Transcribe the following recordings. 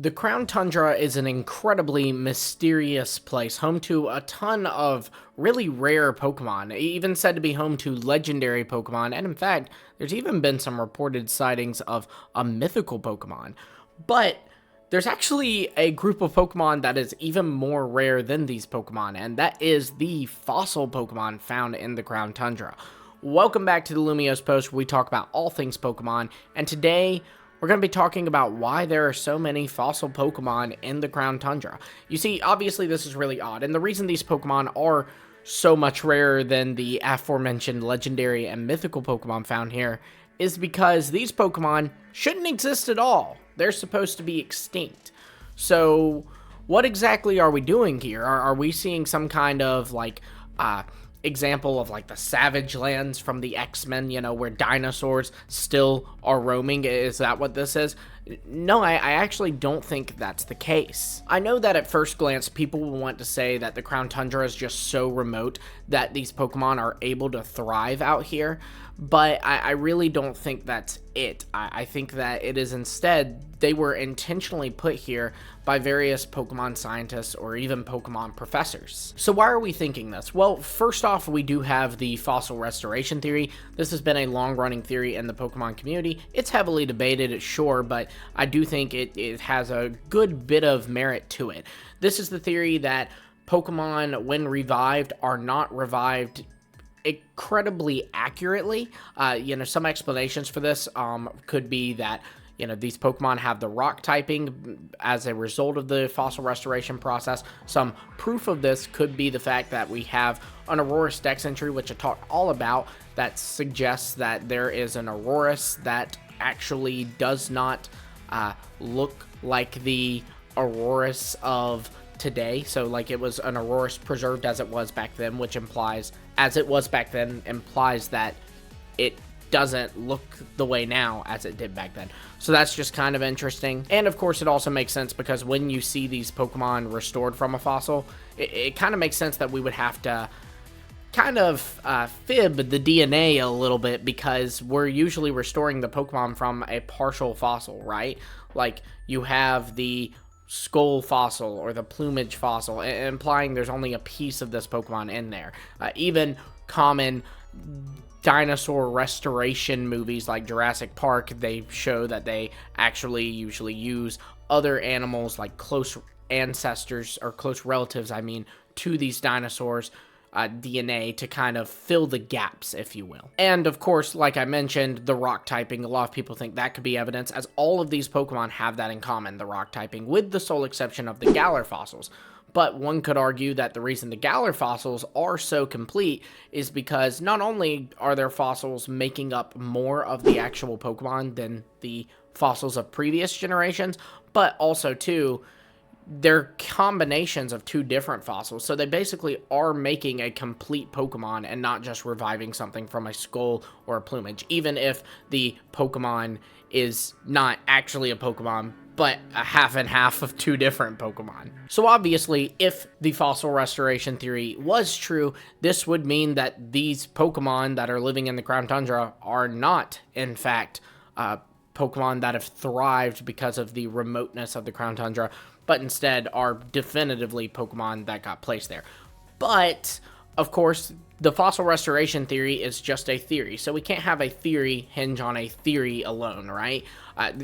The Crown Tundra is an incredibly mysterious place, home to a ton of really rare Pokemon, even said to be home to legendary Pokemon, and in fact, there's even been some reported sightings of a mythical Pokemon. But there's actually a group of Pokemon that is even more rare than these Pokemon, and that is the fossil Pokemon found in the Crown Tundra. Welcome back to the Lumiose Post, where we talk about all things Pokemon, and today we're going to be talking about why there are so many fossil Pokemon in the Crown Tundra. You see, obviously this is really odd, and the reason these Pokemon are so much rarer than the aforementioned legendary and mythical Pokemon found here is because these Pokemon shouldn't exist at all. They're supposed to be extinct. So what exactly are we doing here? Are we seeing some kind of example of like the Savage Lands from the X-Men, where dinosaurs still are roaming? Is that what this is? No, I actually don't think that's the case. I know that at first glance, people will want to say that the Crown Tundra is just so remote that these Pokemon are able to thrive out here, but I really don't think that's it. I think that it is instead, they were intentionally put here by various Pokemon scientists or even Pokemon professors. So why are we thinking this? Well, first off, we do have the fossil restoration theory. This has been a long-running theory in the Pokemon community. It's heavily debated, sure, but I do think it has a good bit of merit to it. This is the theory that Pokemon, when revived, are not revived incredibly accurately. Some explanations for this could be that these Pokemon have the rock typing as a result of the fossil restoration process. Some proof of this could be the fact that we have an Aurorus Dex entry, which I talked all about, that suggests that there is an Aurorus that actually does not look like the Aurorus of today. So like it was an Aurorus preserved as it was back then, which implies that it doesn't look the way now as it did back then. So that's just kind of interesting. And of course it also makes sense because when you see these Pokemon restored from a fossil, it kind of makes sense that we would have to kind of fib the DNA a little bit, because we're usually restoring the Pokemon from a partial fossil, right? Like you have the skull fossil or the plumage fossil, implying there's only a piece of this Pokemon in there. Even common dinosaur restoration movies like Jurassic Park, they show that they actually usually use other animals like close ancestors or close relatives, to these dinosaurs DNA to kind of fill the gaps, if you will. And of course, like I mentioned, the rock typing, a lot of people think that could be evidence, as all of these Pokemon have that in common, the rock typing, with the sole exception of the Galar fossils. But one could argue that the reason the Galar fossils are so complete is because not only are their fossils making up more of the actual Pokemon than the fossils of previous generations, but also too, they're combinations of two different fossils. So they basically are making a complete Pokemon and not just reviving something from a skull or a plumage, even if the Pokemon is not actually a Pokemon, but a half and half of two different Pokemon. So obviously, if the fossil restoration theory was true, this would mean that these Pokemon that are living in the Crown Tundra are not, in fact, Pokemon that have thrived because of the remoteness of the Crown Tundra, but instead are definitively Pokemon that got placed there. But, of course, the fossil restoration theory is just a theory, so we can't have a theory hinge on a theory alone, right?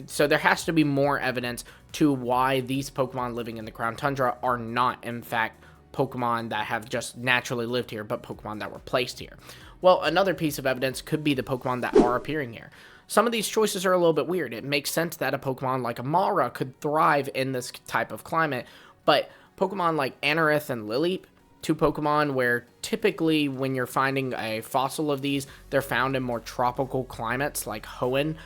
So there has to be more evidence to why these Pokemon living in the Crown Tundra are not, in fact, Pokemon that have just naturally lived here, but Pokemon that were placed here. Well, another piece of evidence could be the Pokemon that are appearing here. Some of these choices are a little bit weird. It makes sense that a Pokemon like a Mara could thrive in this type of climate, but Pokemon like Anorith and Lileep, two Pokemon where typically when you're finding a fossil of these, they're found in more tropical climates like Hoenn.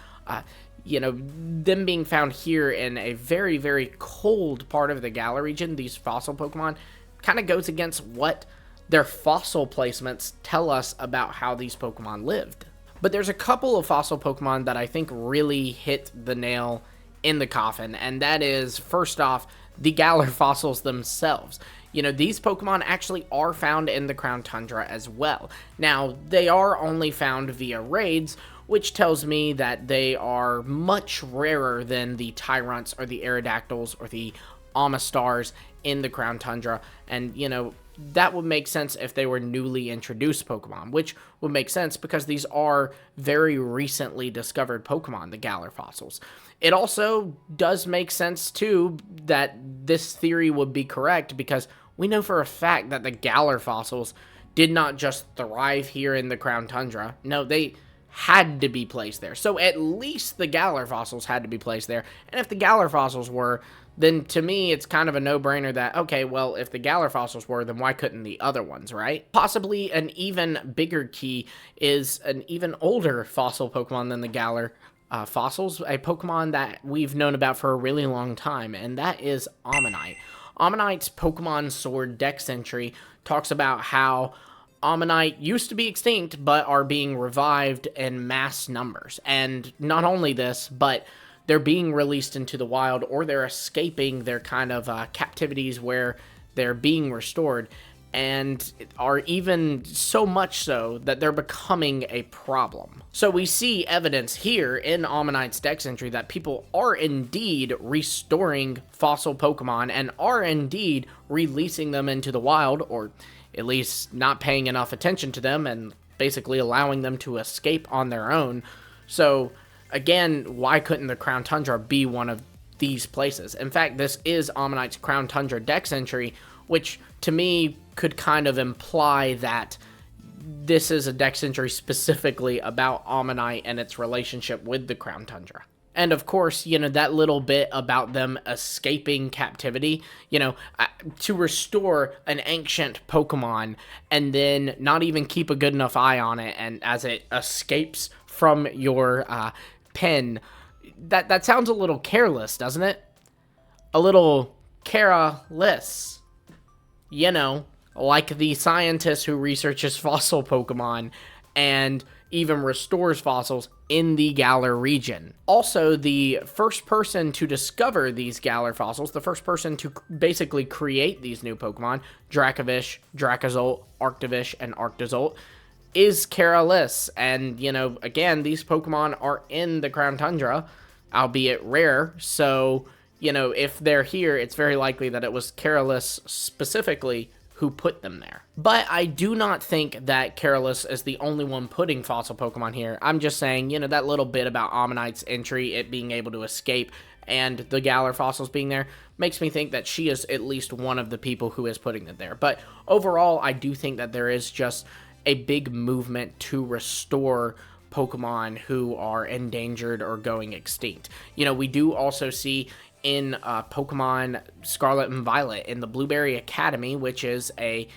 Them being found here in a very, very cold part of the Galar region, these fossil Pokemon, kind of goes against what their fossil placements tell us about how these Pokemon lived. But there's a couple of fossil Pokemon that I think really hit the nail in the coffin, and that is, first off, the Galar fossils themselves. These Pokemon actually are found in the Crown Tundra as well. Now, they are only found via raids, which tells me that they are much rarer than the Tyrants or the Aerodactyls or the Amistars in the Crown Tundra. And, that would make sense if they were newly introduced Pokemon, which would make sense because these are very recently discovered Pokemon, the Galar fossils. It also does make sense, too, that this theory would be correct because we know for a fact that the Galar fossils did not just thrive here in the Crown Tundra. No, they had to be placed there. So at least the Galar fossils had to be placed there. And if the Galar fossils were, then to me, it's kind of a no-brainer that, okay, well, if the Galar fossils were, then why couldn't the other ones, right? Possibly an even bigger key is an even older fossil Pokemon than the Galar fossils, a Pokemon that we've known about for a really long time, and that is Omanyte. Omanyte's Pokemon Sword Dex entry talks about how Omanyte used to be extinct, but are being revived in mass numbers. And not only this, but they're being released into the wild, or they're escaping their kind of captivities where they're being restored, and are even so much so that they're becoming a problem. So we see evidence here in Omanyte's Dex entry that people are indeed restoring fossil Pokemon and are indeed releasing them into the wild, or at least not paying enough attention to them and basically allowing them to escape on their own. So again, why couldn't the Crown Tundra be one of these places? In fact, this is Omanyte's Crown Tundra Dex entry, which to me could kind of imply that this is a Dex entry specifically about Omanyte and its relationship with the Crown Tundra. And of course, that little bit about them escaping captivity, to restore an ancient Pokemon and then not even keep a good enough eye on it, and as it escapes from your pen, that sounds a little careless, doesn't it? A little careless. Like the scientist who researches fossil Pokemon and even restores fossils in the Galar region. Also, the first person to discover these Galar fossils, the first person to basically create these new Pokemon, Dracovish, Dracozolt, Arctovish, and Arctozolt, is Kalos. And, again, these Pokemon are in the Crown Tundra, albeit rare, so, if they're here, it's very likely that it was Kalos specifically who put them there. But I do not think that Kalos is the only one putting fossil Pokemon here. I'm just saying, that little bit about Omanyte's entry, it being able to escape, and the Galar fossils being there, makes me think that she is at least one of the people who is putting it there. But overall, I do think that there is just a big movement to restore Pokemon who are endangered or going extinct. We do also see in Pokemon Scarlet and Violet in the Blueberry Academy, which is a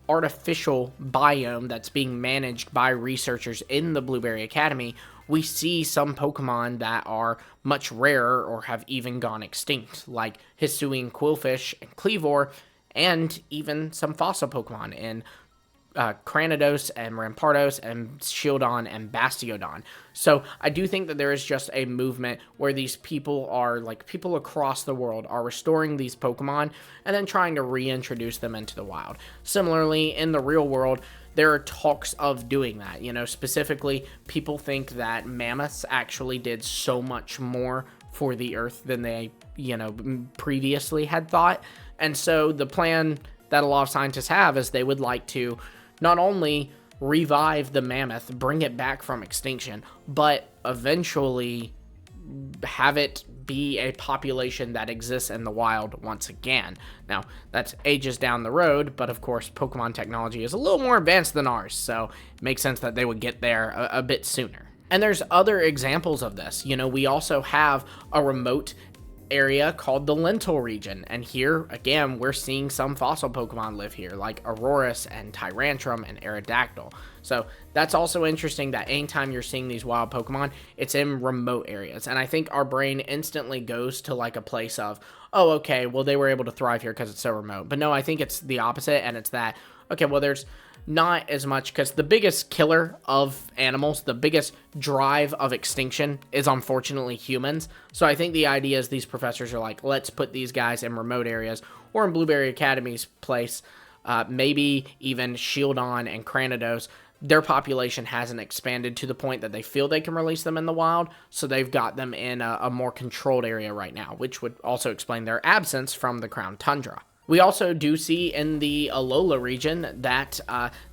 artificial biome that's being managed by researchers in the Blueberry Academy, we see some Pokemon that are much rarer or have even gone extinct, like Hisuian Quillfish and Kleavor, and even some fossil Pokemon in Cranidos and Rampardos and Shieldon and Bastiodon. So I do think that there is just a movement where these people are, people across the world are restoring these Pokemon and then trying to reintroduce them into the wild. Similarly, in the real world, there are talks of doing that. Specifically, people think that mammoths actually did so much more for the Earth than they, previously had thought. And so the plan that a lot of scientists have is they would like to not only revive the mammoth, bring it back from extinction, but eventually have it be a population that exists in the wild once again. Now, that's ages down the road, but of course, Pokemon technology is a little more advanced than ours, so it makes sense that they would get there a bit sooner. And there's other examples of this. We also have a remote area called the Lentil region, and here again we're seeing some fossil Pokemon live here, like Aurorus and Tyrantrum and Aerodactyl. So that's also interesting that anytime you're seeing these wild Pokemon, it's in remote areas, and I think our brain instantly goes to a place of, oh, okay, well, they were able to thrive here because it's so remote. But no, I think it's the opposite, and it's that, okay, well, there's not as much, because the biggest killer of animals, the biggest drive of extinction is unfortunately humans. So I think the idea is these professors are like, let's put these guys in remote areas, or in Blueberry Academy's place, maybe even Shieldon and Cranidos. their population hasn't expanded to the point that they feel they can release them in the wild, so they've got them in a more controlled area right now, which would also explain their absence from the Crown Tundra. We also do see in the Alola region that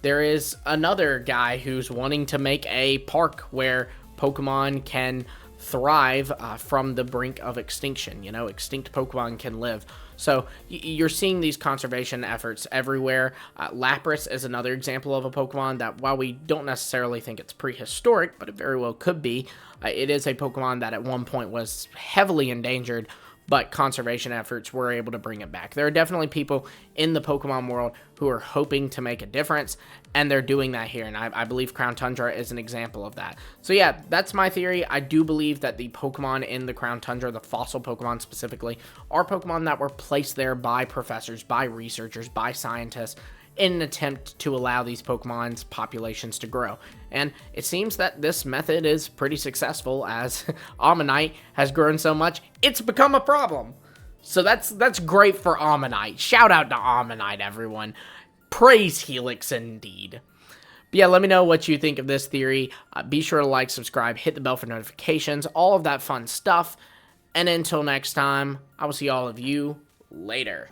there is another guy who's wanting to make a park where Pokemon can thrive from the brink of extinction. You know, extinct Pokemon can live. So you're seeing these conservation efforts everywhere. Lapras is another example of a Pokemon that, while we don't necessarily think it's prehistoric, but it very well could be, it is a Pokemon that at one point was heavily endangered, but conservation efforts were able to bring it back. There are definitely people in the Pokemon world who are hoping to make a difference, and they're doing that here, and I believe Crown Tundra is an example of that. So yeah, that's my theory. I do believe that the Pokemon in the Crown Tundra, the fossil Pokemon specifically, are Pokemon that were placed there by professors, by researchers, by scientists, in an attempt to allow these Pokemon's populations to grow. And it seems that this method is pretty successful, as Omanyte has grown so much, it's become a problem. So that's great for Omanyte. Shout out to Omanyte, everyone. Praise Helix indeed. But yeah, let me know what you think of this theory. Be sure to like, subscribe, hit the bell for notifications, all of that fun stuff. And until next time, I will see all of you later.